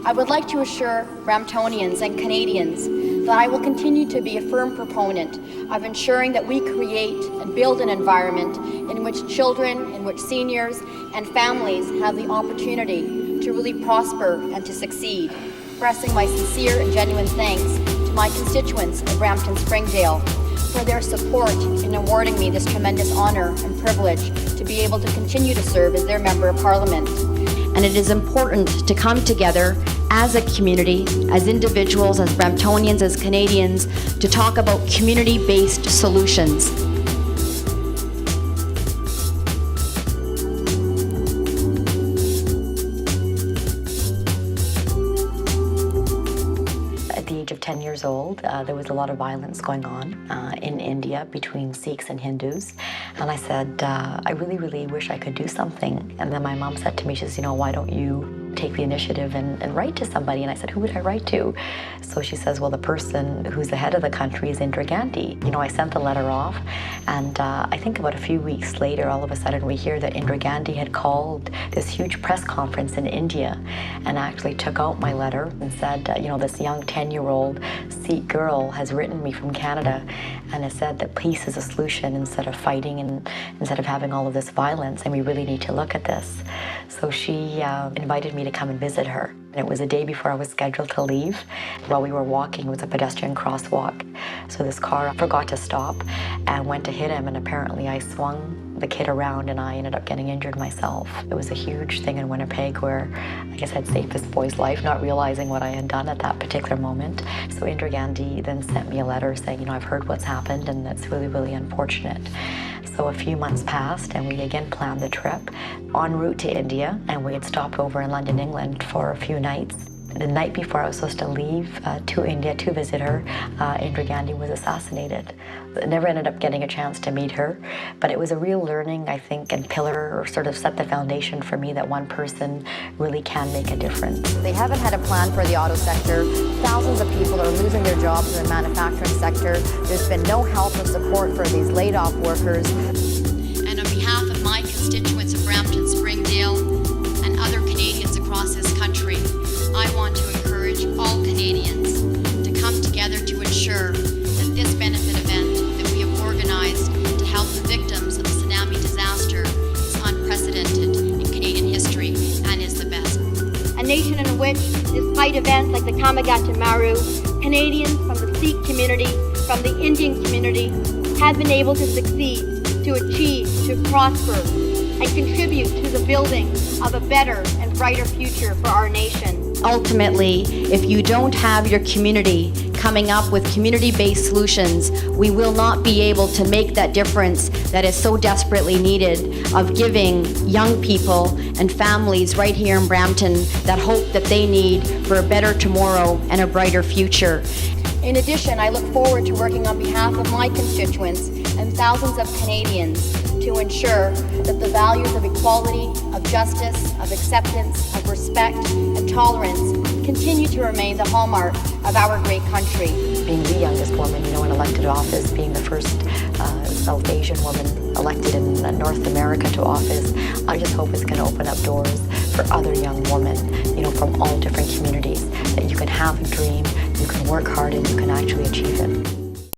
I would like to assure Bramptonians and Canadians that I will continue to be a firm proponent of ensuring that we create and build an environment in which children, in which seniors and families have the opportunity to really prosper and to succeed. Expressing my sincere and genuine thanks to my constituents of Brampton Springdale for their support in awarding me this tremendous honor and privilege to be able to continue to serve as their Member of Parliament. And it is important to come together as a community, as individuals, as Bramptonians, as Canadians, to talk about community-based solutions. At the age of 10 years old, there was a lot of violence going on in India between Sikhs and Hindus. And I said, I really, really wish I could do something. And then my mom said to me, she says, why don't you take the initiative and write to somebody? And I said, who would I write to? So she says, well, the person who's the head of the country is Indira Gandhi. I sent the letter off, and I think about a few weeks later, all of a sudden we hear that Indira Gandhi had called this huge press conference in India and actually took out my letter and said, this young 10-year-old Sikh girl has written me from Canada and has said that peace is a solution instead of fighting and instead of having all of this violence, and we really need to look at this. So she invited me to come and visit her. It was a day before I was scheduled to leave. While we were walking, it was a pedestrian crosswalk. So this car forgot to stop and went to hit him, and apparently I swung the kid around and I ended up getting injured myself. It was a huge thing in Winnipeg where I guess I'd saved this boy's life, not realizing what I had done at that particular moment. So Indira Gandhi then sent me a letter saying, I've heard what's happened and it's really, really unfortunate. So a few months passed and we again planned the trip en route to India, and we had stopped over in London, England for a few nights. The night before I was supposed to leave to India to visit her, Indira Gandhi was assassinated. I never ended up getting a chance to meet her, but it was a real learning, I think, and pillar, or sort of set the foundation for me that one person really can make a difference. They haven't had a plan for the auto sector. Thousands of people are losing their jobs in the manufacturing sector. There's been no help or support for these laid-off workers. And on behalf of my constituents of Brampton, Springdale, and other Canadians across this country, I want to encourage all Canadians to come together to ensure that this benefit event that we have organized to help the victims of the tsunami disaster is unprecedented in Canadian history and is the best. A nation in which, despite events like the Kamagata Maru, Canadians from the Sikh community, from the Indian community, have been able to succeed, to achieve, to prosper, and contribute to the building of a better and brighter future for our nation. Ultimately, if you don't have your community coming up with community-based solutions, we will not be able to make that difference that is so desperately needed of giving young people and families right here in Brampton that hope that they need for a better tomorrow and a brighter future. In addition, I look forward to working on behalf of my constituents and thousands of Canadians to ensure that the values of equality, of justice, of acceptance, of respect, and tolerance continue to remain the hallmark of our great country. Being the youngest woman, in elected office, being the first South Asian woman elected in North America to office, I just hope it's going to open up doors for other young women, from all different communities, that you can have a dream, you can work hard, and you can actually achieve it.